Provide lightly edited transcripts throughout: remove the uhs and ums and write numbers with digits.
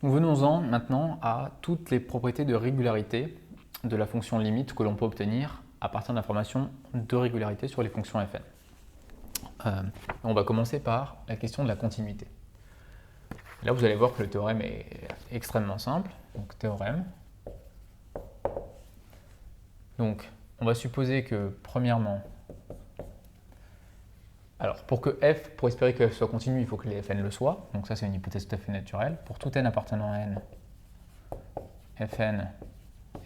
Venons-en maintenant à toutes les propriétés de régularité de la fonction limite que l'on peut obtenir à partir d'informations de régularité sur les fonctions fn. On va commencer par la question de la continuité. Là, vous allez voir que le théorème est extrêmement simple. Donc, théorème. Donc, on va supposer que, premièrement, alors pour espérer que f soit continu, il faut que les fn le soient. Donc ça, c'est une hypothèse tout à fait naturelle. Pour tout n appartenant à n, fn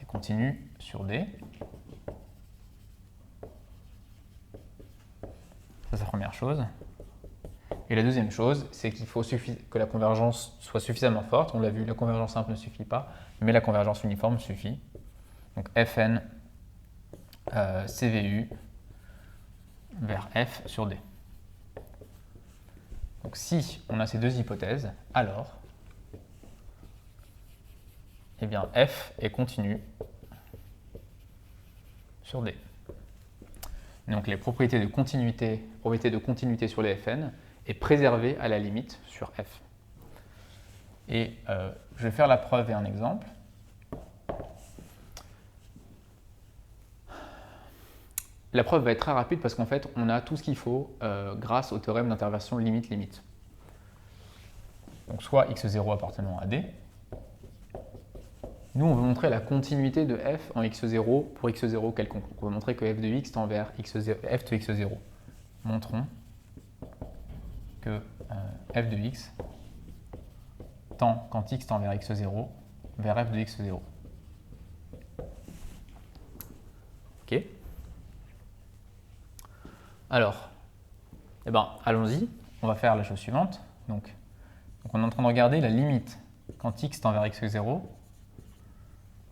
est continu sur D. Ça, c'est la première chose. Et la deuxième chose, c'est qu'il faut que la convergence soit suffisamment forte. On l'a vu, la convergence simple ne suffit pas, mais la convergence uniforme suffit. Donc Fn CVU vers F sur D. Donc si on a ces deux hypothèses, alors eh bien, F est continu sur D. Donc les propriétés de continuité sur les Fn est préservée à la limite sur F. Et je vais faire la preuve et un exemple. La preuve va être très rapide parce qu'en fait, on a tout ce qu'il faut grâce au théorème d'interversion limite-limite. Donc soit x0 appartenant à D. Nous, on veut montrer la continuité de f en x0 pour x0 quelconque. On veut montrer que f de x tend vers f de x0. Montrons que f de x tend, quand x tend vers x0, vers f de x0. Ok. Alors, eh ben, allons-y. On va faire la chose suivante. Donc, on est en train de regarder la limite quand x tend vers x0.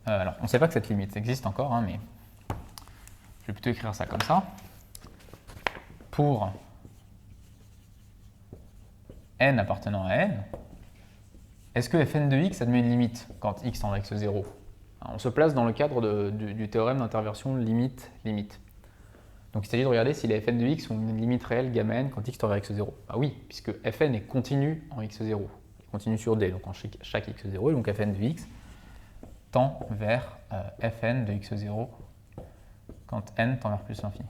Alors, on ne sait pas que cette limite existe encore, hein, mais je vais plutôt écrire ça comme ça. Pour n appartenant à n, est-ce que fn de x admet une limite quand x tend vers x0 ? On se place dans le cadre du théorème d'interversion limite-limite. Donc il s'agit de regarder si les fn de x ont une limite réelle gamma n quand x tend vers x0. Ah oui, puisque fn est continu en x0. Il continue sur D, donc en chaque x0, et donc fn de x tend vers fn de x0 quand n tend vers plus l'infini.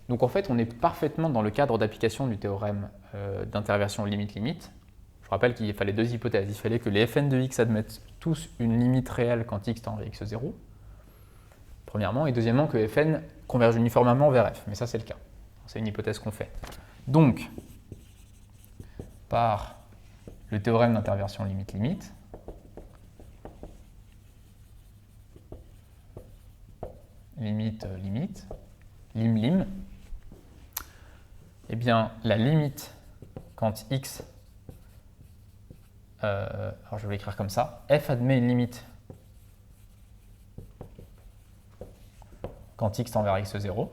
Donc en fait, on est parfaitement dans le cadre d'application du théorème d'interversion limite-limite. Je rappelle qu'il fallait deux hypothèses. Il fallait que les fn de x admettent tous une limite réelle quand x tend vers x0, premièrement, et deuxièmement que fn converge uniformément vers f. Mais ça, c'est le cas. C'est une hypothèse qu'on fait. Donc, par le théorème d'interversion limite-limite, limite-limite, lim-lim, eh bien, la limite quand x, alors je vais l'écrire comme ça, f admet une limite quand x tend vers x0.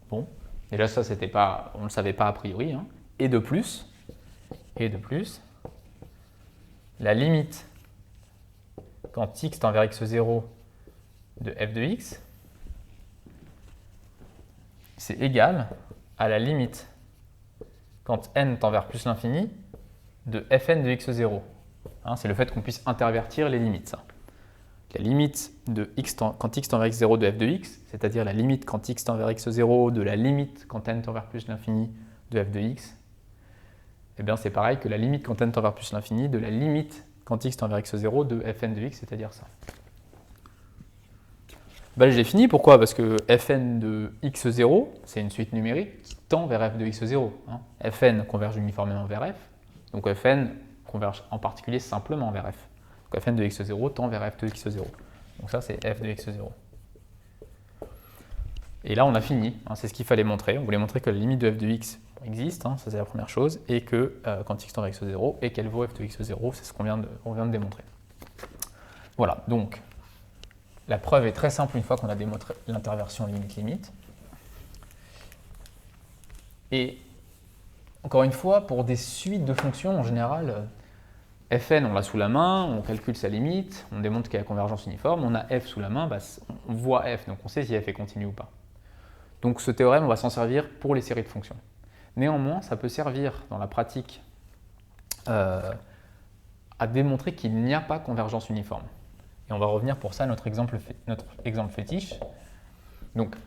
Bon, déjà ça, on ne le savait pas a priori, hein. Et de plus, la limite quand x tend vers x0 de f de x, c'est égal à la limite quand n tend vers plus l'infini de fn de x0. Hein, c'est le fait qu'on puisse intervertir les limites, ça. La limite de quand x tend vers x0 de f de x, c'est-à-dire la limite quand x tend vers x0 de la limite quand n tend vers plus l'infini de f de x, eh bien c'est pareil que la limite quand n tend vers plus l'infini de la limite quand x tend vers x0 de fn de x, c'est-à-dire ça. Ben, j'ai fini, pourquoi ? Parce que fn de x0, c'est une suite numérique qui tend vers f de x0. Hein. Fn converge uniformément vers f, donc fn converge en particulier simplement vers f. Donc fn de x0 tend vers f de x0. Donc ça, c'est f de x0. Et là, on a fini. Hein, c'est ce qu'il fallait montrer. On voulait montrer que la limite de f de x existe, hein, ça c'est la première chose, et que quand x tend vers x0, et qu'elle vaut f de x0, c'est ce qu'on vient de démontrer. Voilà, donc la preuve est très simple une fois qu'on a démontré l'interversion limite-limite. Et encore une fois, pour des suites de fonctions, en général, fn, on l'a sous la main, on calcule sa limite, on démontre qu'il y a convergence uniforme, on a f sous la main, bah, on voit f, donc on sait si f est continu ou pas. Donc ce théorème, on va s'en servir pour les séries de fonctions. Néanmoins, ça peut servir dans la pratique à démontrer qu'il n'y a pas convergence uniforme. Et on va revenir pour ça à notre exemple fétiche. Donc,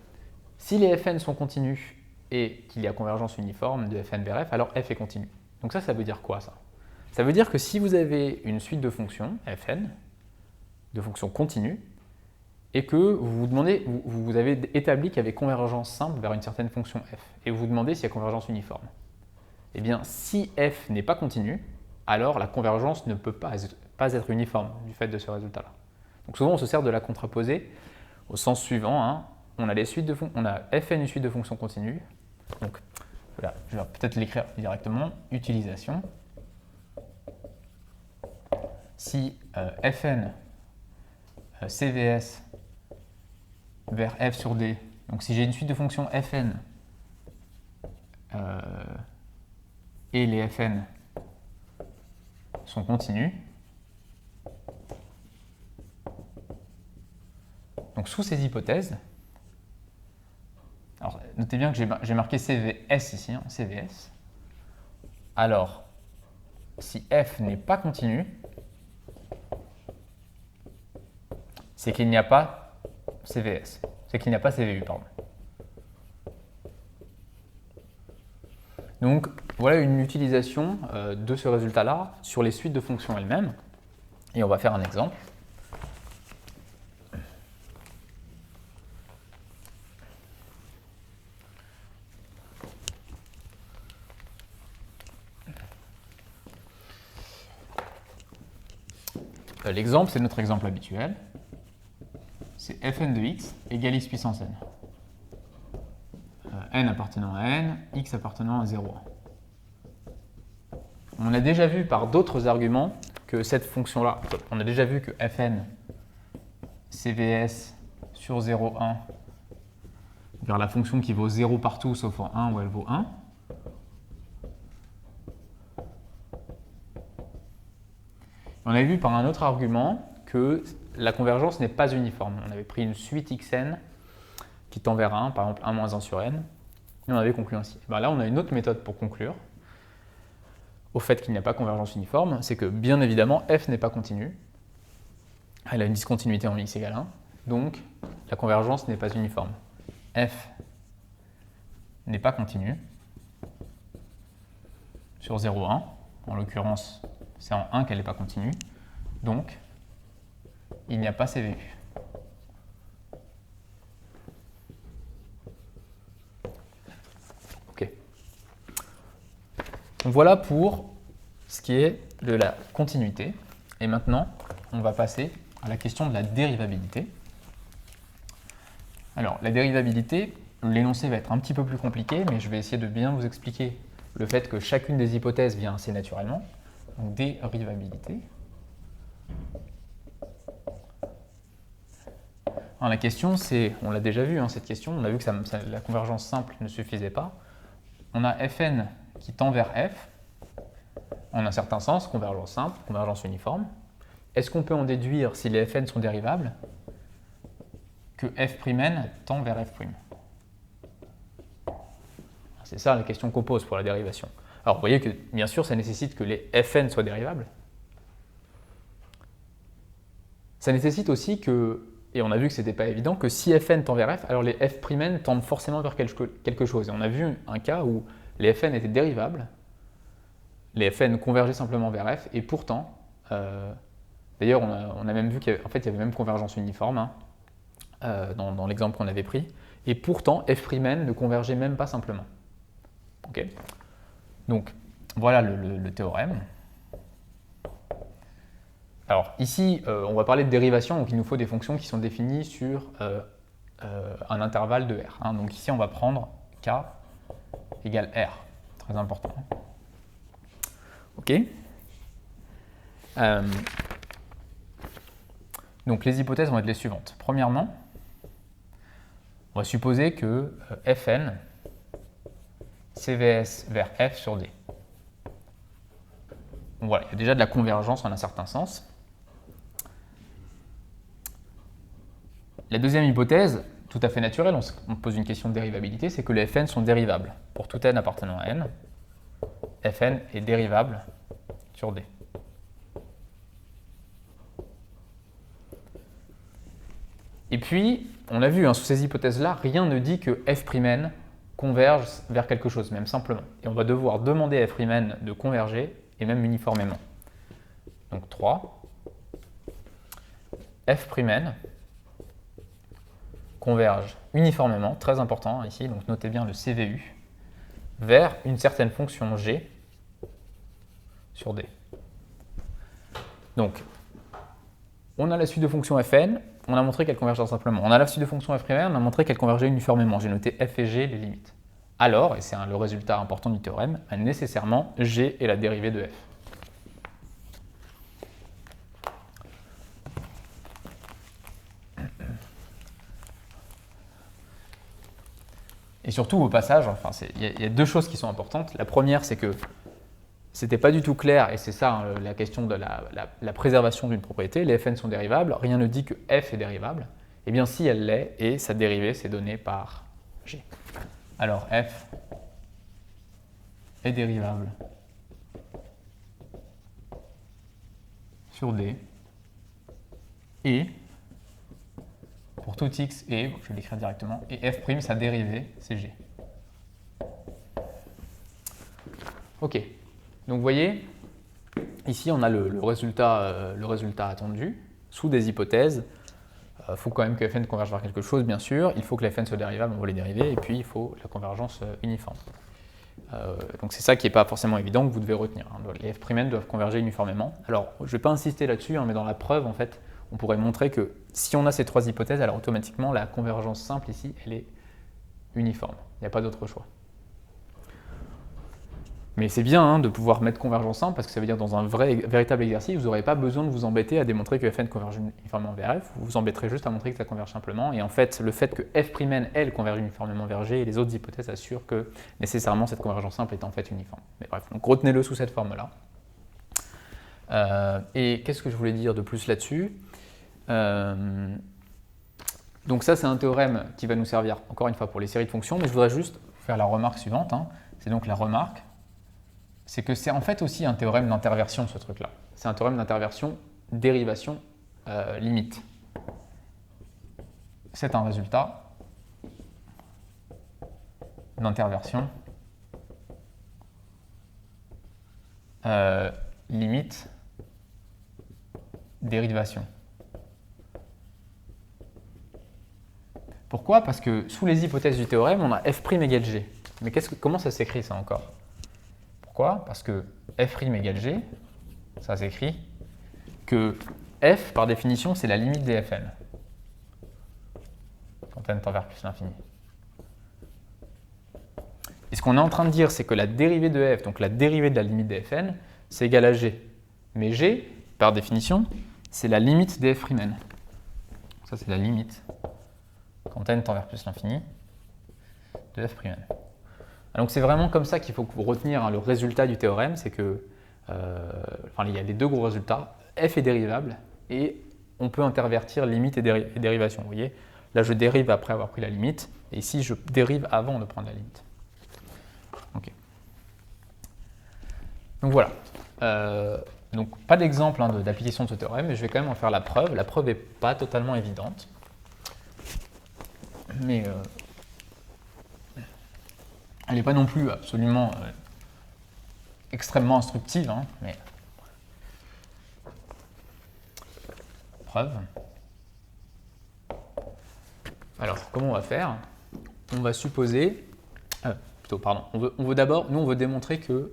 si les fn sont continus et qu'il y a convergence uniforme de fn vers f, alors f est continu. Donc ça veut dire quoi ça? Ça veut dire que si vous avez une suite de fonctions, fn, de fonctions continues, et que vous avez établi qu'il y avait convergence simple vers une certaine fonction f, et vous vous demandez s'il y a convergence uniforme. Eh bien, si f n'est pas continu, alors la convergence ne peut pas être uniforme du fait de ce résultat-là. Donc souvent, on se sert de la contraposée au sens suivant. Hein. On a fn une suite de fonctions continues. Donc, voilà, je vais peut-être l'écrire directement. Utilisation. Si fn cvs vers f sur d, donc si j'ai une suite de fonctions fn et les fn sont continus, donc sous ces hypothèses, alors notez bien que j'ai marqué CVS ici, hein, CVS. Alors, si f n'est pas continu, c'est qu'il n'y a pas CVS, c'est qu'il n'y a pas CVU, pardon. Donc, voilà une utilisation de ce résultat-là sur les suites de fonctions elles-mêmes. Et on va faire un exemple. L'exemple, c'est notre exemple habituel. C'est fn de x égale x puissance n. N appartenant à n, x appartenant à 0,1. On a déjà vu par d'autres arguments que cette fonction-là, on a déjà vu que fn cvs sur 0,1 vers la fonction qui vaut 0 partout sauf en 1 où elle vaut 1. On avait vu par un autre argument que la convergence n'est pas uniforme. On avait pris une suite xn qui tend vers 1, par exemple 1 moins 1 sur n, et on avait conclu ainsi. Ben là, on a une autre méthode pour conclure au fait qu'il n'y a pas convergence uniforme, c'est que bien évidemment, f n'est pas continue. Elle a une discontinuité en x égale 1, donc la convergence n'est pas uniforme. F n'est pas continue sur 0,1, en l'occurrence, c'est en 1 qu'elle n'est pas continue, donc il n'y a pas CVU. Ok. Donc voilà pour ce qui est de la continuité. Et maintenant, on va passer à la question de la dérivabilité. Alors, la dérivabilité, l'énoncé va être un petit peu plus compliqué, mais je vais essayer de bien vous expliquer le fait que chacune des hypothèses vient assez naturellement. Donc, dérivabilité. Alors, la question, c'est, on l'a déjà vu, hein, cette question, on a vu que la convergence simple ne suffisait pas. On a fn qui tend vers f, en un certain sens, convergence simple, convergence uniforme. Est-ce qu'on peut en déduire, si les fn sont dérivables, que f'n tend vers f'? C'est ça la question qu'on pose pour la dérivation. Alors, vous voyez que, bien sûr, ça nécessite que les fn soient dérivables. Ça nécessite aussi que, et on a vu que ce n'était pas évident, que si fn tend vers f, alors les f'n tendent forcément vers quelque chose. Et on a vu un cas où les fn étaient dérivables, les fn convergeaient simplement vers f, et pourtant, d'ailleurs, on a même vu qu'il y avait même convergence uniforme hein, dans l'exemple qu'on avait pris, et pourtant, f'n ne convergeait même pas simplement. Okay. Donc, voilà le théorème. Alors, ici, on va parler de dérivation, donc il nous faut des fonctions qui sont définies sur un intervalle de R. Hein. Donc ici, on va prendre K égale R. Très important. OK. Donc, les hypothèses vont être les suivantes. Premièrement, on va supposer que Fn CVS vers F sur D. Donc voilà, il y a déjà de la convergence en un certain sens. La deuxième hypothèse, tout à fait naturel, on pose une question de dérivabilité, c'est que les fn sont dérivables. Pour tout n appartenant à n, fn est dérivable sur D. Et puis, on a vu, sous ces hypothèses-là, rien ne dit que f'n converge vers quelque chose, même simplement. Et on va devoir demander à f'n de converger, et même uniformément. Donc 3, f'n converge uniformément, très important ici, donc notez bien le CVU, vers une certaine fonction g sur D. Donc, on a la suite de fonctions fn, on a montré qu'elles convergent simplement. On a la suite de fonctions f', on a montré qu'elles convergeaient uniformément. J'ai noté f et g les limites. Alors, et c'est le résultat important du théorème, nécessairement g est la dérivée de f. Et surtout, au passage, il y a deux choses qui sont importantes. La première, c'est que c'était pas du tout clair, et c'est ça la question de la préservation d'une propriété. Les fn sont dérivables, rien ne dit que f est dérivable. Eh bien, si elle l'est, et sa dérivée, c'est donné par g. Alors, f est dérivable sur D, et pour tout x et, je vais l'écrire directement, et f', sa dérivée, c'est g. Ok, donc vous voyez, ici on a le résultat attendu, sous des hypothèses. Il faut quand même que fn converge vers quelque chose, bien sûr, il faut que les fn soient dérivables, on va les dériver, et puis il faut la convergence uniforme. Donc c'est ça qui n'est pas forcément évident, que vous devez retenir. Les f'n doivent converger uniformément. Alors, je ne vais pas insister là-dessus, mais dans la preuve, en fait, on pourrait montrer que si on a ces trois hypothèses, alors automatiquement, la convergence simple ici, elle est uniforme. Il n'y a pas d'autre choix. Mais c'est bien de pouvoir mettre convergence simple, parce que ça veut dire dans un véritable exercice, vous n'aurez pas besoin de vous embêter à démontrer que fn converge uniformément vers f, vous vous embêterez juste à montrer que ça converge simplement. Et en fait, le fait que f'n, elle, converge uniformément vers g, et les autres hypothèses assurent que nécessairement cette convergence simple est en fait uniforme. Mais bref, donc retenez-le sous cette forme-là. Et qu'est-ce que je voulais dire de plus là-dessus? Donc ça, c'est un théorème qui va nous servir, encore une fois, pour les séries de fonctions, mais je voudrais juste faire la remarque suivante. C'est donc la remarque, c'est que c'est en fait aussi un théorème d'interversion, ce truc-là. C'est un théorème d'interversion, dérivation, limite. C'est un résultat d'interversion, limite, dérivation. Pourquoi? Parce que sous les hypothèses du théorème, on a f' égale g. Mais comment ça s'écrit ça encore? Pourquoi? Parce que f' égale g, ça s'écrit que f, par définition, c'est la limite des fn. Quand n tend vers plus l'infini. Et ce qu'on est en train de dire, c'est que la dérivée de f, donc la dérivée de la limite des fn, c'est égal à g. Mais g, par définition, c'est la limite des f'. Ça, c'est la limite, quand n tend vers plus l'infini, de f'. Donc c'est vraiment comme ça qu'il faut retenir le résultat du théorème, c'est que il y a les deux gros résultats, f est dérivable et on peut intervertir limite et dérivation. Vous voyez, là je dérive après avoir pris la limite et ici je dérive avant de prendre la limite. Okay. Donc voilà. Donc pas d'exemple d'application de ce théorème, mais je vais quand même en faire la preuve. La preuve n'est pas totalement évidente, mais elle n'est pas non plus absolument extrêmement instructive, mais preuve. Alors, comment on va faire? On va supposer, on veut d'abord, nous on veut démontrer que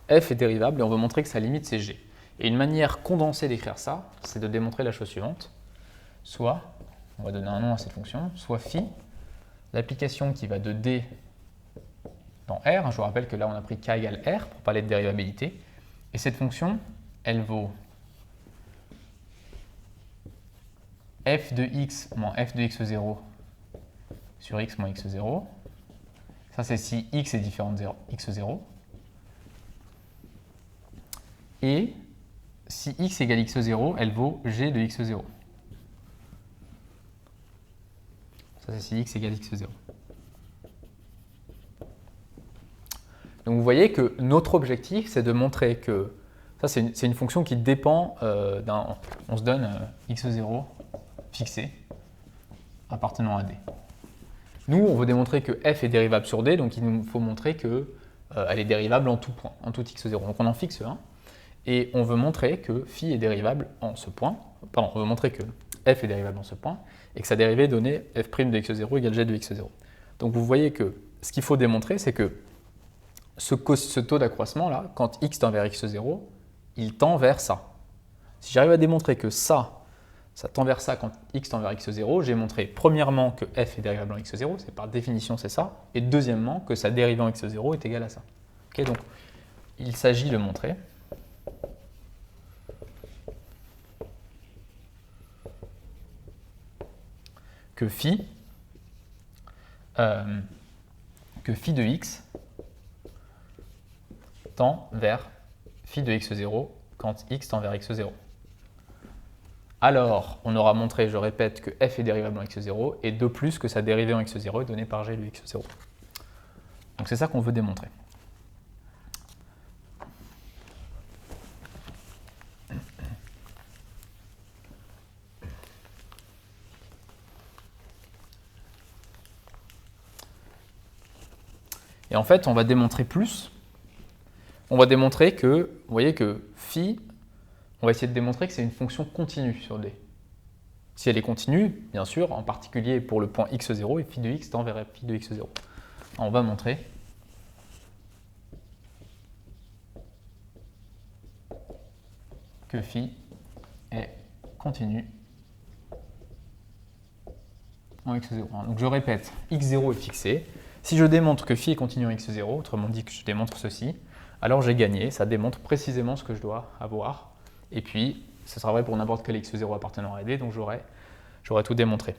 f est dérivable et on veut montrer que sa limite c'est g. Et une manière condensée d'écrire ça, c'est de démontrer la chose suivante. Soit, on va donner un nom à cette fonction, soit phi, l'application qui va de d dans R, je vous rappelle que là on a pris k égale R pour parler de dérivabilité, et cette fonction, elle vaut f de x moins f de x0 sur x moins x0, ça c'est si x est différent de x0, et si x égale x0, elle vaut g de x0. Ça c'est si x égale x0. Donc vous voyez que notre objectif, c'est de montrer que ça, c'est une fonction qui dépend d'un... On se donne x0 fixé appartenant à D. Nous, on veut démontrer que f est dérivable sur D, donc il nous faut montrer qu'elle est dérivable en tout point, en tout x0. Donc on en fixe un, et on veut montrer que phi est dérivable en ce point. Pardon, on veut montrer que f est dérivable en ce point, et que sa dérivée donnée f' de x0 égale g de x0. Donc vous voyez que ce qu'il faut démontrer, c'est que ce taux d'accroissement là, quand x tend vers x0, il tend vers ça. Si j'arrive à démontrer que ça tend vers ça quand x tend vers x0, j'ai montré premièrement que f est dérivable en x0, c'est par définition c'est ça, et deuxièmement que sa dérivée en x0 est égale à ça. Okay, donc il s'agit de montrer que phi de x tend vers phi de x0 quand x tend vers x0. Alors, on aura montré, je répète, que f est dérivable en x0 et de plus que sa dérivée en x0 est donnée par g de x0. Donc c'est ça qu'on veut démontrer. Et en fait, on va démontrer plus. On va démontrer que, vous voyez que phi, on va essayer de démontrer que c'est une fonction continue sur D. Si elle est continue, bien sûr, en particulier pour le point x0, et phi de x tend vers phi de x0. On va montrer que phi est continue en x0. Donc je répète, x0 est fixé. Si je démontre que phi est continu en x0, autrement dit que je démontre ceci, alors j'ai gagné, ça démontre précisément ce que je dois avoir. Et puis, ce sera vrai pour n'importe quel x0 appartenant à D, donc j'aurai tout démontré.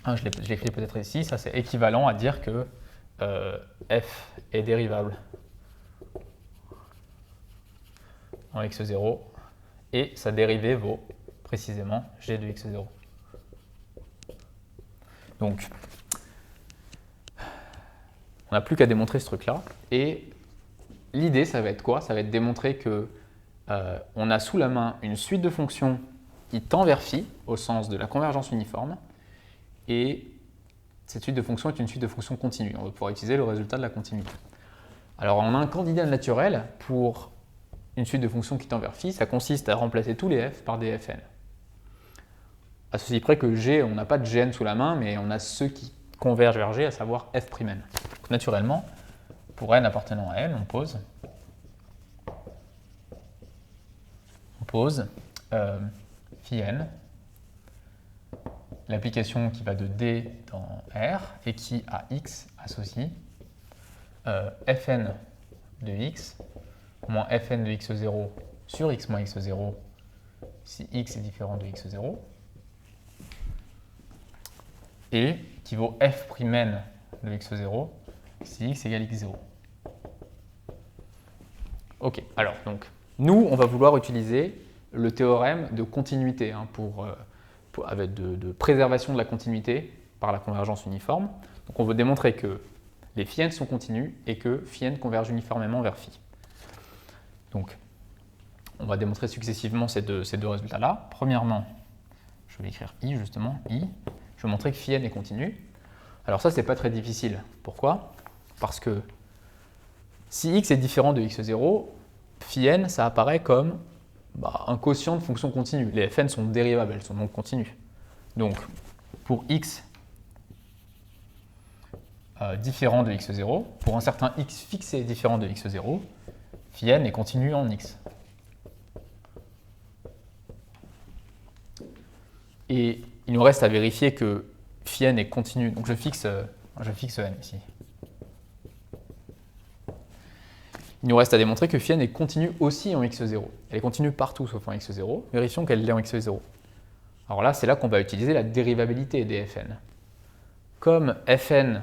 Je l'écris peut-être ici, ça c'est équivalent à dire que f est dérivable en x0 et sa dérivée vaut précisément g de x0. Donc, on n'a plus qu'à démontrer ce truc-là. Et l'idée, ça va être quoi? Ça va être démontrer que on a sous la main une suite de fonctions qui tend vers phi au sens de la convergence uniforme. Et cette suite de fonctions est une suite de fonctions continues. On va pouvoir utiliser le résultat de la continuité. Alors, on a un candidat naturel pour une suite de fonctions qui tend vers phi. Ça consiste à remplacer tous les f par des fn. À ceci près que g, on n'a pas de gn sous la main, mais on a ceux qui convergent vers g, à savoir f'. Donc, naturellement, pour n appartenant à L, on pose phi n, l'application qui va de D dans R et qui, à x, associe fn de x moins fn de x0 sur x moins x0 si x est différent de x0 et qui vaut f'(n) de x0 si x égale x0. Ok, alors donc, nous, on va vouloir utiliser le théorème de continuité avec de préservation de la continuité par la convergence uniforme. Donc on veut démontrer que les phi n sont continus et que phi n converge uniformément vers phi. Donc, on va démontrer successivement ces deux résultats-là. Premièrement, je vais écrire i justement, i. Je vais montrer que phi n est continu. Alors ça, c'est pas très difficile. Pourquoi? Parce que si x est différent de x0, phi n, ça apparaît comme un quotient de fonction continue. Les fn sont dérivables, elles sont donc continues. Donc, pour x différent de x0, pour un certain x fixé différent de x0, phi n est continu en x. Et il nous reste à vérifier que phi n est continu. Donc je fixe n ici. Il nous reste à démontrer que phi n est continue aussi en x0. Elle est continue partout sauf en x0. Vérifions qu'elle l'est en x0. Alors là, c'est là qu'on va utiliser la dérivabilité des fn. Comme fn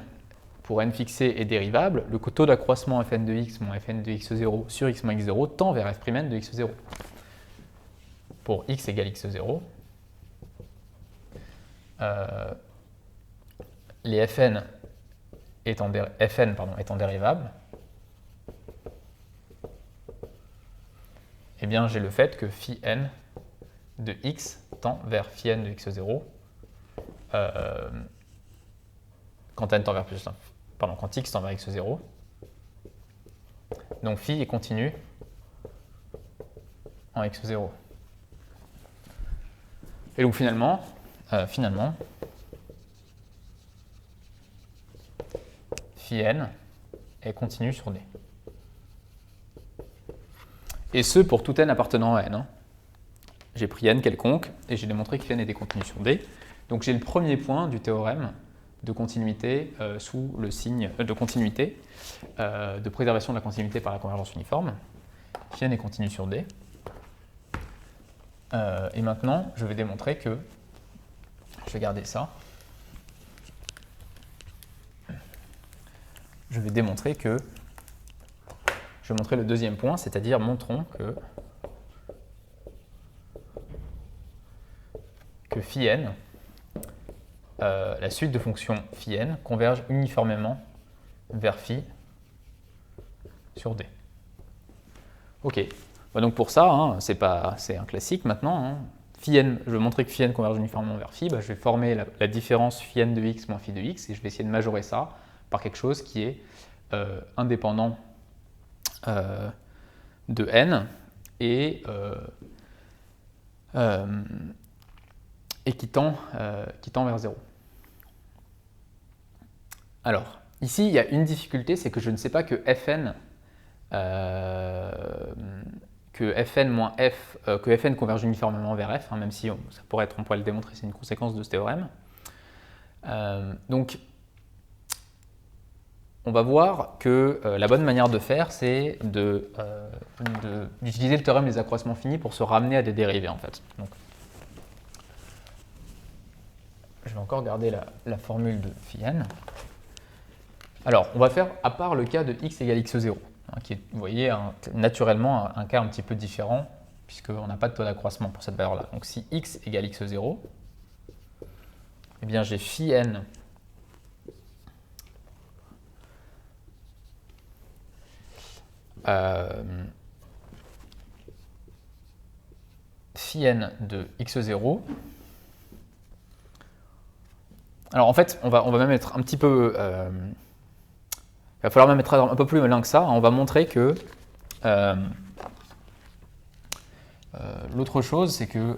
pour n fixé est dérivable, le taux d'accroissement fn de x moins fn de x0 sur x moins x0 tend vers f'(n) de x0. Pour x égale x0, les Fn étant dérivables, eh bien j'ai le fait que phi n de x tend vers phi n de x0 quand n tend vers quand x tend vers x0. Donc phi est continu en x0. Et donc finalement, phi n est continu sur D. Et ce pour tout n appartenant à n. Hein. J'ai pris n quelconque et j'ai démontré que phi n était continu sur D. Donc j'ai le premier point du théorème de continuité sous le signe de continuité, de préservation de la continuité par la convergence uniforme. Phi n est continu sur D. Et maintenant, je vais démontrer que, je vais garder ça, je vais montrer le deuxième point, c'est-à-dire montrons que phi n, la suite de fonctions phi n, converge uniformément vers phi sur D. Ok. Donc pour ça, hein, c'est un classique maintenant. Hein. Phi n, je veux montrer que phi n converge uniformément vers phi, je vais former la différence phi n de x moins phi de x et je vais essayer de majorer ça par quelque chose qui est indépendant de n et qui tend vers 0. Alors, ici, il y a une difficulté, c'est que je ne sais pas que fn moins f, que fn converge uniformément vers f, hein, même si ça pourrait être, on pourrait le démontrer, c'est une conséquence de ce théorème. Donc, on va voir que la bonne manière de faire, c'est d'utiliser le théorème des accroissements finis pour se ramener à des dérivées, en fait. Donc, je vais encore garder la formule de phi n. Alors, on va faire, à part le cas de x égale x0, hein, qui est, vous voyez, naturellement un cas un petit peu différent, puisqu'on n'a pas de taux d'accroissement pour cette valeur-là. Donc, si x égale x0, eh bien, j'ai phi n phi n de x0. Alors en fait, on va même être un petit peu... il va falloir même être un peu plus malin que ça. On va montrer que l'autre chose, c'est que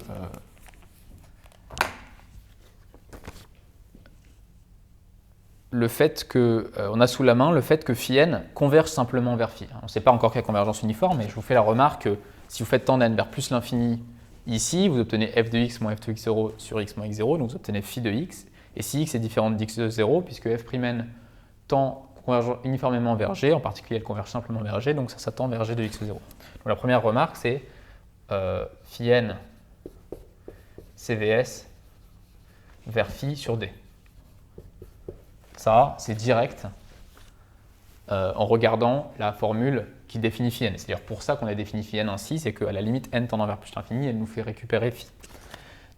le fait que on a sous la main le fait que phi n converge simplement vers phi. On ne sait pas encore quelle convergence uniforme, mais je vous fais la remarque que si vous faites tendre n vers plus l'infini ici, vous obtenez f de x moins f de x0 sur x moins x0, donc vous obtenez phi de x. Et si x est différent d'x de 0, puisque f'n tend converge uniformément vers g, en particulier elle converge simplement vers g, donc ça tend vers g de x0. Donc la première remarque, c'est phi n cvs vers phi sur d. Ça, c'est direct en regardant la formule qui définit phi n. C'est d'ailleurs pour ça qu'on a défini phi n ainsi, c'est qu'à la limite n tendant vers plus l'infini, elle nous fait récupérer phi.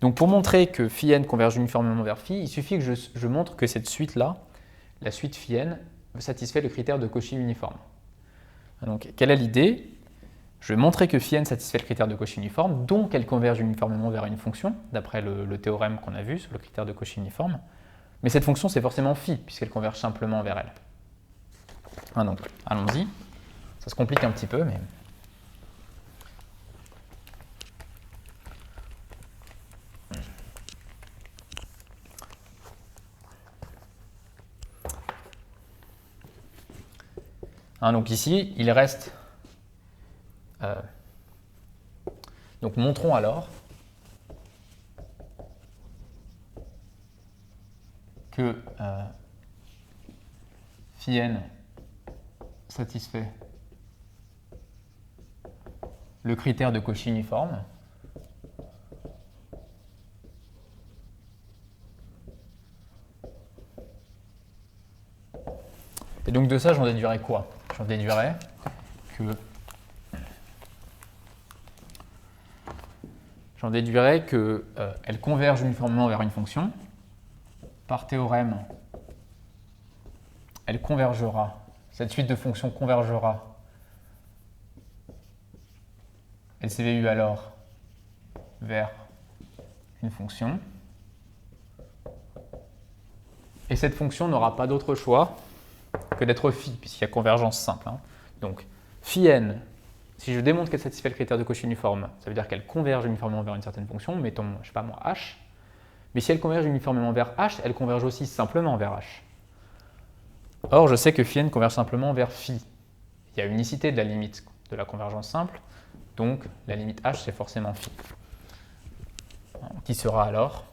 Donc pour montrer que phi n converge uniformément vers phi, il suffit que je montre que cette suite-là, la suite phi n, satisfait le critère de Cauchy uniforme. Donc quelle est l'idée? Je vais montrer que phi n satisfait le critère de Cauchy uniforme, donc elle converge uniformément vers une fonction, d'après le théorème qu'on a vu sur le critère de Cauchy uniforme. Mais cette fonction, c'est forcément phi, puisqu'elle converge simplement vers elle. Ah, donc, allons-y. Ça se complique un petit peu, mais... donc ici, il reste... donc montrons alors que phi n satisfait le critère de Cauchy uniforme et donc de ça j'en déduirais quoi? J'en déduirais que elle converge uniformément vers une fonction par théorème elle convergera, cette suite de fonctions convergera, elle s'évalue alors vers une fonction. Et cette fonction n'aura pas d'autre choix que d'être phi, puisqu'il y a convergence simple. Hein. Donc, phi n, si je démontre qu'elle satisfait le critère de Cauchy uniforme, ça veut dire qu'elle converge uniformément vers une certaine fonction, mettons, je sais pas moi, h. Mais si elle converge uniformément vers h, elle converge aussi simplement vers h. Or, je sais que phi n converge simplement vers phi. Il y a unicité de la limite de la convergence simple, donc la limite h, c'est forcément phi. Qui sera alors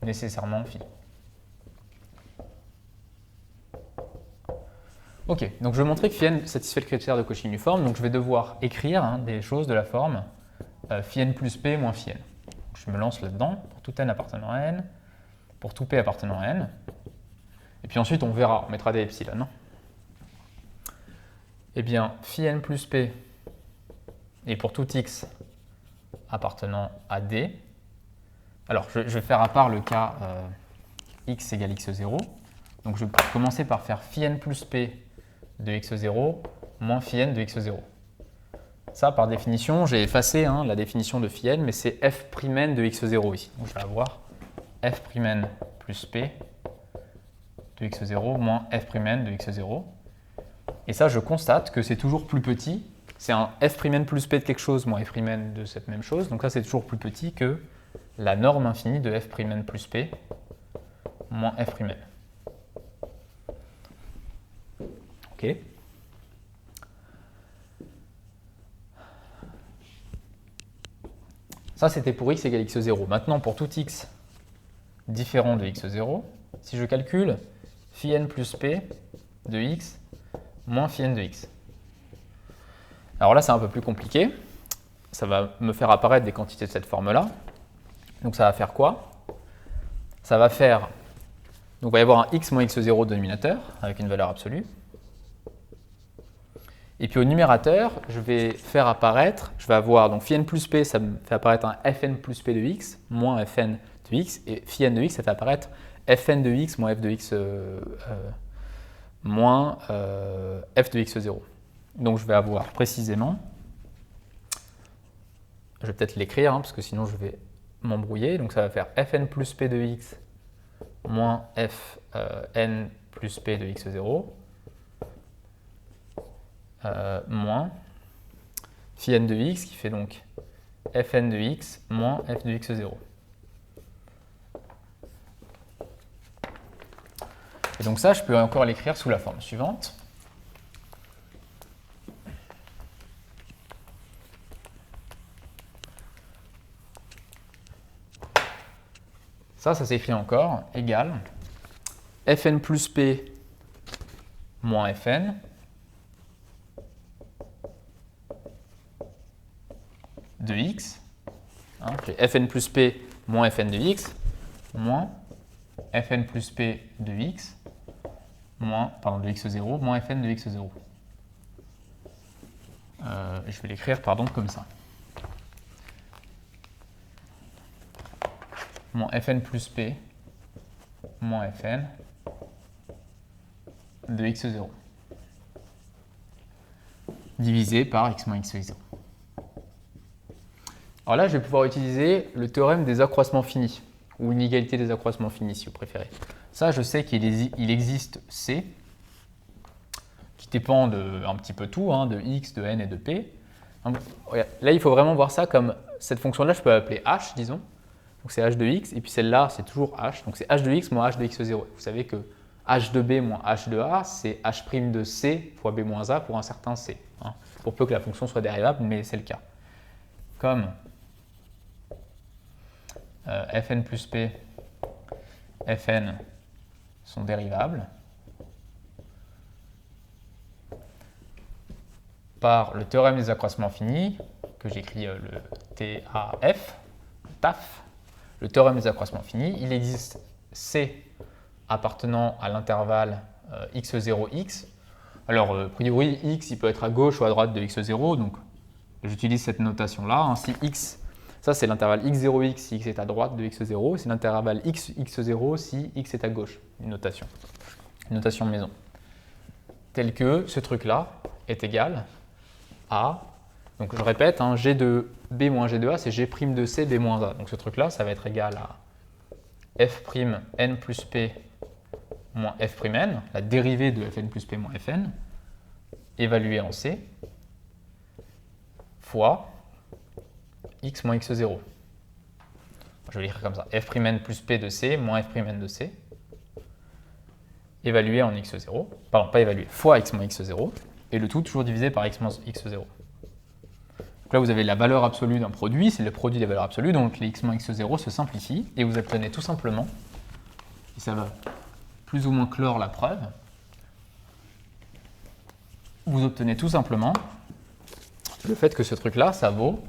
nécessairement phi. Ok, donc je vais montrer que phi n satisfait le critère de Cauchy uniforme, donc je vais devoir écrire des choses de la forme phi n plus p moins phi n. Donc, je me lance là-dedans, pour tout n appartenant à n, pour tout p appartenant à n, et puis ensuite on verra, on mettra des epsilon. Eh bien, phi n plus p, et pour tout x appartenant à d, alors je vais faire à part le cas x égale x0, donc je vais commencer par faire phi n plus p de x0 moins phi n de x0. Ça, par définition, j'ai effacé la définition de phi n, mais c'est f' de x0 ici. Donc je vais avoir f' plus p de x0 moins f' de x0. Et ça, je constate que c'est toujours plus petit. C'est un f' plus p de quelque chose moins f' de cette même chose. Donc ça, c'est toujours plus petit que la norme infinie de f' plus p moins f'. Ok. Ça, c'était pour x égale x0. Maintenant, pour tout x différent de x0, si je calcule phi n plus p de x moins phi n de x. Alors là, c'est un peu plus compliqué. Ça va me faire apparaître des quantités de cette forme-là. Donc ça va faire quoi? Ça va faire... Donc il va y avoir un x moins x0 au dénominateur, avec une valeur absolue. Et puis au numérateur, je vais faire apparaître, je vais avoir, donc phi n plus p, ça me fait apparaître un fn plus p de x, moins fn de x, et phi n de x, ça fait apparaître fn de x moins f de x moins f de x0. Donc je vais avoir précisément, je vais peut-être l'écrire, parce que sinon je vais m'embrouiller, donc ça va faire fn plus p de x moins fn plus p de x0, moins phi n de x qui fait donc fn de x moins f de x0. Et donc ça, je peux encore l'écrire sous la forme suivante. Ça s'écrit encore égal fn plus p moins fn de x, j'ai fn plus p moins fn de x, moins fn plus p de x, moins, pardon, de x0, moins fn de x0. Je vais l'écrire, comme ça. Moins fn plus p, moins fn de x0, divisé par x moins x0. Alors là, je vais pouvoir utiliser le théorème des accroissements finis, ou l'inégalité des accroissements finis, si vous préférez. Ça, je sais qu'il existe C, qui dépend de un petit peu tout, de x, de n et de p. Là, il faut vraiment voir ça comme, cette fonction-là, je peux l'appeler h, disons. Donc c'est h de x, et puis celle-là, c'est toujours h. Donc c'est h de x moins h de x0. Vous savez que h de b moins h de a, c'est h' de c fois b moins a pour un certain c. Pour peu que la fonction soit dérivable, mais c'est le cas. Comme fn plus p, fn sont dérivables par le théorème des accroissements finis, que j'écris le TAF, le théorème des accroissements finis. Il existe C appartenant à l'intervalle x0x. Alors, a priori, x il peut être à gauche ou à droite de x0, donc j'utilise cette notation-là. Si x, Ça, c'est l'intervalle x0x si x est à droite de x0. C'est l'intervalle x0 si x est à gauche. Une notation maison. Tel que ce truc-là est égal à, donc je répète, hein, g de b moins g de a, c'est g' de c b moins a. Donc ce truc-là, ça va être égal à f'n plus p moins f'n, la dérivée de fn plus p moins fn, évaluée en c, fois x moins x0. Je vais l'écrire comme ça, f'n plus p de c moins f'n de c, évalué en x0, pardon, pas évalué, fois x moins x0, et le tout toujours divisé par x moins x0. Donc là, vous avez la valeur absolue d'un produit, c'est le produit des valeurs absolues, donc les x moins x0 se simplifient, et vous obtenez tout simplement, et ça va plus ou moins clore la preuve, vous obtenez tout simplement le fait que ce truc-là, ça vaut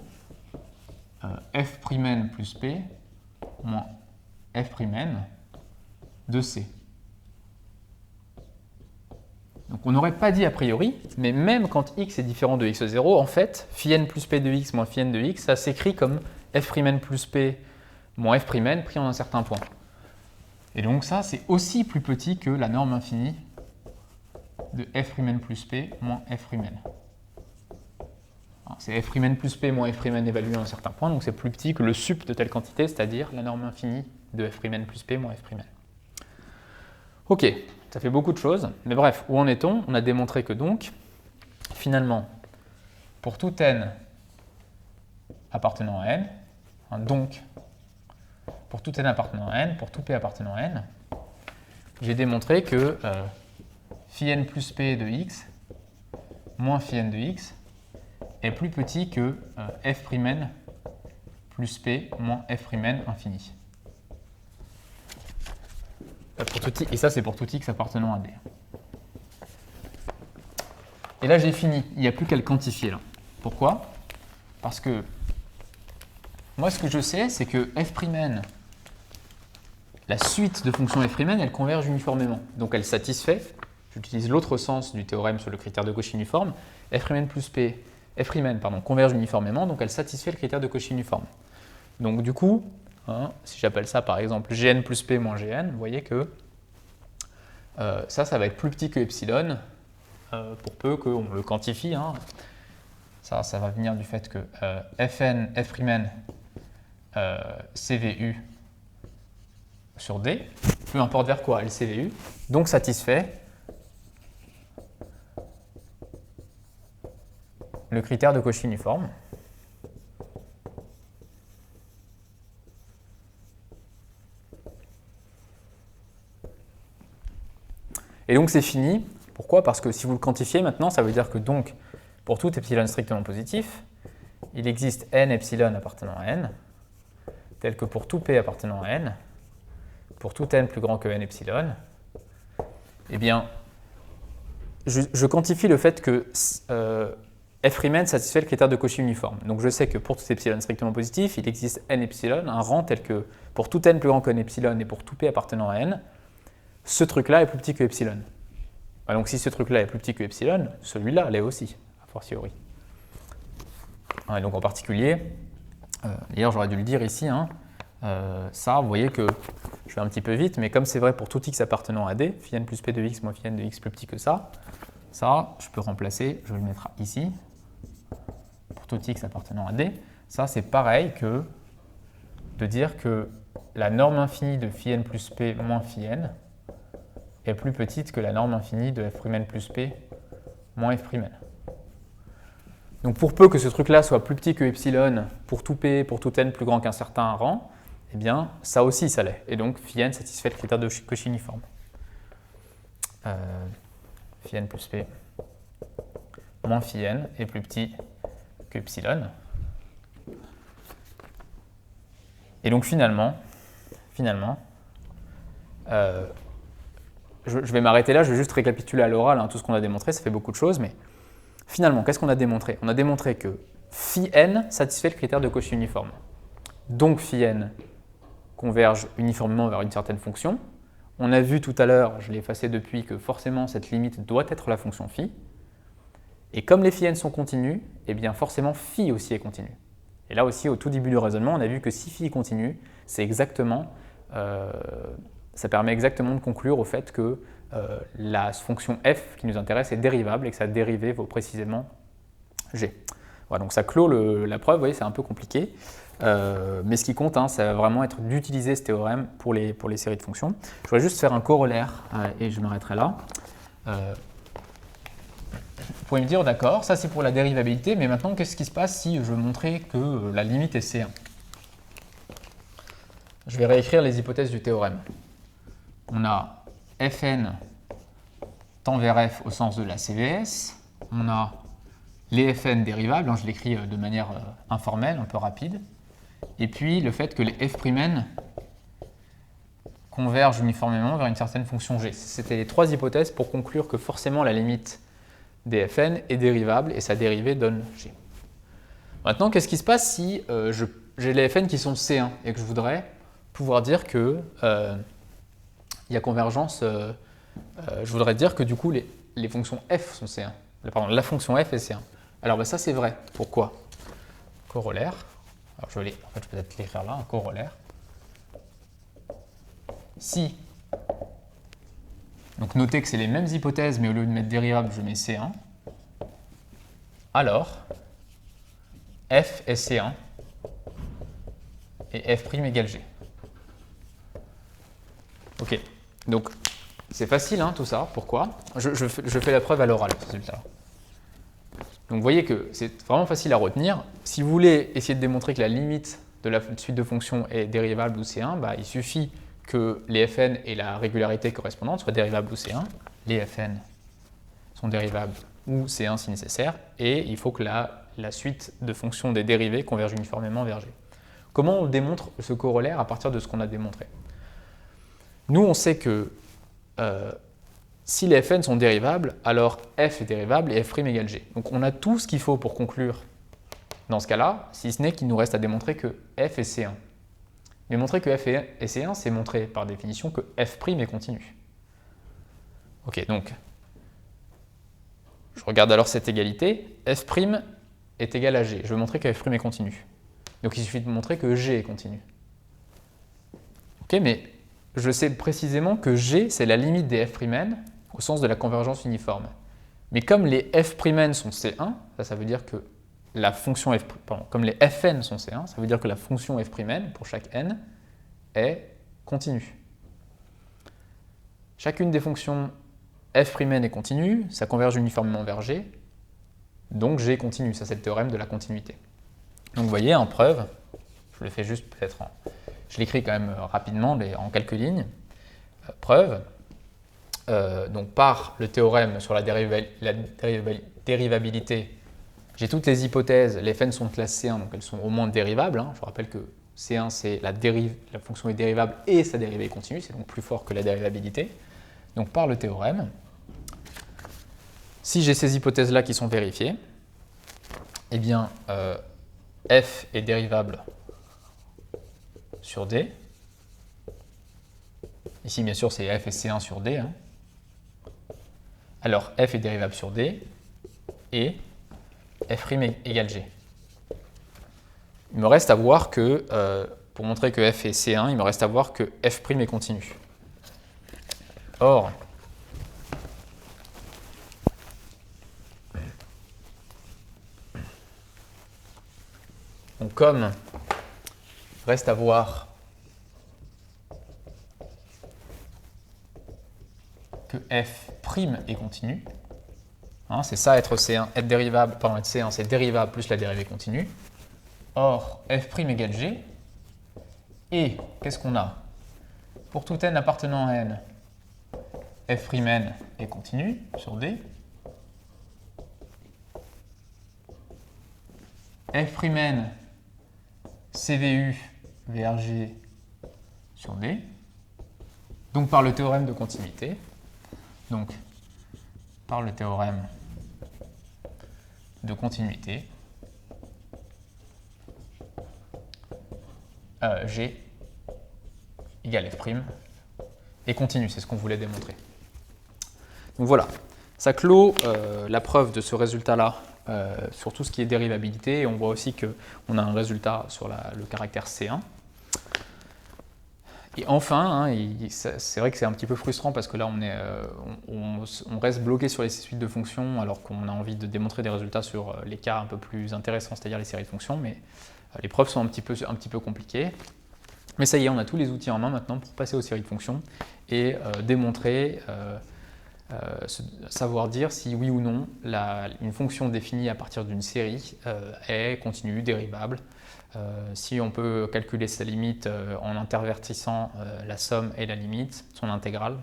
f'n plus p moins f'n de c. Donc on n'aurait pas dit a priori, mais même quand x est différent de x0, en fait, φn plus p de x moins φn de x, ça s'écrit comme f'n plus p moins f'n pris en un certain point. Et donc ça, c'est aussi plus petit que la norme infinie de f'n plus p moins f'n. C'est f'n plus p moins f'n évalué à un certain point, donc c'est plus petit que le sup de telle quantité, c'est-à-dire la norme infinie de f'n plus p moins f'n. Ok, ça fait beaucoup de choses, mais bref, où en est-on? On a démontré que donc, finalement, pour tout n appartenant à n, donc, pour tout n appartenant à n, pour tout p appartenant à n, j'ai démontré que φn plus p de x moins φn de x est plus petit que f'n plus p moins f'n infini. Et ça, c'est pour tout x appartenant à D. Et là, j'ai fini. Il n'y a plus qu'à le quantifier. Là. Pourquoi? Parce que moi, ce que je sais, c'est que f'n, la suite de fonctions f'n, elle converge uniformément. Donc, elle satisfait, j'utilise l'autre sens du théorème sur le critère de Cauchy uniforme, f'n plus p, f'n, converge uniformément, donc elle satisfait le critère de Cauchy uniforme. Donc, du coup, hein, si j'appelle ça par exemple gn plus p moins gn, vous voyez que ça va être plus petit que epsilon, pour peu qu'on le quantifie. Hein. Ça va venir du fait que fn, f'n, cvu sur d, peu importe vers quoi, LCVU, donc satisfait le critère de Cauchy uniforme. Et donc c'est fini. Pourquoi? Parce que si vous le quantifiez maintenant, ça veut dire que donc, pour tout epsilon strictement positif, il existe n epsilon appartenant à n, tel que pour tout p appartenant à n, pour tout n plus grand que n epsilon, eh bien, je quantifie le fait que f'n satisfait le critère de Cauchy uniforme. Donc je sais que pour tout epsilon strictement positif, il existe n epsilon, un rang tel que pour tout n plus grand que n epsilon et pour tout p appartenant à n, ce truc-là est plus petit que epsilon. Donc si ce truc-là est plus petit que epsilon, celui-là l'est aussi, a fortiori. Et donc en particulier, d'ailleurs j'aurais dû le dire ici, hein, ça, vous voyez que je vais un petit peu vite, mais comme c'est vrai pour tout x appartenant à D, φn plus p de x moins φn de x plus petit que ça, je peux remplacer, je vais le mettre ici, pour tout x appartenant à D. Ça, c'est pareil que de dire que la norme infinie de φn plus p moins φn est plus petite que la norme infinie de f'n plus p moins f'n. Donc pour peu que ce truc-là soit plus petit que epsilon pour tout p, pour tout n plus grand qu'un certain rang, eh bien ça aussi ça l'est. Et donc φn satisfait le critère de Cauchy uniforme. φn plus p moins φn est plus petit que epsilon. Et donc finalement, je vais m'arrêter là, je vais juste récapituler à l'oral tout ce qu'on a démontré, ça fait beaucoup de choses, mais finalement, qu'est-ce qu'on a démontré? On a démontré que φn satisfait le critère de Cauchy uniforme. Donc φn converge uniformément vers une certaine fonction. On a vu tout à l'heure, je l'ai effacé depuis, que forcément cette limite doit être la fonction phi. Et comme les φn sont continus, eh bien forcément phi aussi est continu. Et là aussi, au tout début du raisonnement, on a vu que si phi est continu, c'est exactement, ça permet exactement de conclure au fait que la fonction f qui nous intéresse est dérivable et que sa dérivée vaut précisément g. Voilà, donc ça clôt la preuve, vous voyez, c'est un peu compliqué. Mais ce qui compte, ça va vraiment être d'utiliser ce théorème pour les séries de fonctions. Je voudrais juste faire un corollaire et je m'arrêterai là. Vous pouvez me dire, d'accord, ça c'est pour la dérivabilité, mais maintenant qu'est-ce qui se passe si je montrais que la limite est C1? Je vais réécrire les hypothèses du théorème. On a Fn tend vers F au sens de la CVS, on a les Fn dérivables, je l'écris de manière informelle, un peu rapide, et puis le fait que les F'N convergent uniformément vers une certaine fonction g. C'était les trois hypothèses pour conclure que forcément la limite des Fn est dérivable et sa dérivée donne g. Maintenant, qu'est-ce qui se passe si j'ai les Fn qui sont C1 et que je voudrais pouvoir dire que il y a convergence, je voudrais dire que du coup les fonctions f sont C1. Pardon, la fonction f est C1. Alors ça c'est vrai. Pourquoi? Corollaire. Alors en fait je peux peut-être l'écrire là, un corollaire. Si, donc notez que c'est les mêmes hypothèses, mais au lieu de mettre dérivable, je mets C1, alors f est C1 et f' égale G. Ok, donc c'est facile tout ça, pourquoi? Je fais la preuve à l'oral, ce résultat. Donc vous voyez que c'est vraiment facile à retenir. Si vous voulez essayer de démontrer que la limite de la suite de fonctions est dérivable ou C1, il suffit que les Fn et la régularité correspondante soient dérivables ou C1. Les Fn sont dérivables ou C1 si nécessaire, et il faut que la suite de fonctions des dérivées converge uniformément vers G. Comment on démontre ce corollaire à partir de ce qu'on a démontré? Nous, on sait que si les Fn sont dérivables, alors f est dérivable et f' égale G. Donc on a tout ce qu'il faut pour conclure dans ce cas-là, si ce n'est qu'il nous reste à démontrer que f est C1. Mais montrer que f est C1, c'est montrer par définition que f' est continu. Ok, donc je regarde alors cette égalité, f' est égal à G. Je veux montrer que f' est continu. Donc il suffit de montrer que G est continu. Ok, mais je sais précisément que G, c'est la limite des f'N au sens de la convergence uniforme. Mais comme les f'N sont C1, ça veut dire que la fonction f, pardon, comme les Fn sont C1, ça veut dire que la fonction f'N pour chaque n est continue. Chacune des fonctions f'N est continue, ça converge uniformément vers G, donc G est continu. Ça, c'est le théorème de la continuité. Donc vous voyez, en preuve, je le fais juste peut-être je l'écris quand même rapidement, en quelques lignes. Preuve, donc par le théorème sur la dérivabilité, j'ai toutes les hypothèses, les Fn sont de classe C1, donc elles sont au moins dérivables. Je vous rappelle que C1, c'est la fonction est dérivable et sa dérivée est continue, c'est donc plus fort que la dérivabilité. Donc par le théorème, si j'ai ces hypothèses-là qui sont vérifiées, eh bien f est dérivable sur D. Ici, bien sûr, c'est f et C1 sur D. Alors, f est dérivable sur D et f' égale G. Il me reste à voir que, pour montrer que f est C1, il me reste à voir que f' est continu. Or, donc comme reste à voir que f' est continu, c'est ça être C1, être dérivable, pardon, être C1, c'est dérivable plus la dérivée continue. Or, f' égale G, et qu'est-ce qu'on a? Pour tout n appartenant à n, f'N est continu sur D, f'N CVU VRG sur D, donc par le théorème de continuité, donc par le théorème de continuité, G égale f' est continu, c'est ce qu'on voulait démontrer. Donc voilà, ça clôt la preuve de ce résultat-là sur tout ce qui est dérivabilité, et on voit aussi qu'on a un résultat sur le caractère C1. Et enfin, c'est vrai que c'est un petit peu frustrant parce que là on reste bloqué sur les suites de fonctions alors qu'on a envie de démontrer des résultats sur les cas un peu plus intéressants, c'est-à-dire les séries de fonctions, mais les preuves sont un petit peu compliquées. Mais ça y est, on a tous les outils en main maintenant pour passer aux séries de fonctions et démontrer, savoir dire si oui ou non une fonction définie à partir d'une série est continue, dérivable, si on peut calculer sa limite en intervertissant la somme et la limite, son intégrale.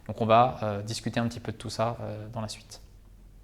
Donc on va discuter un petit peu de tout ça dans la suite.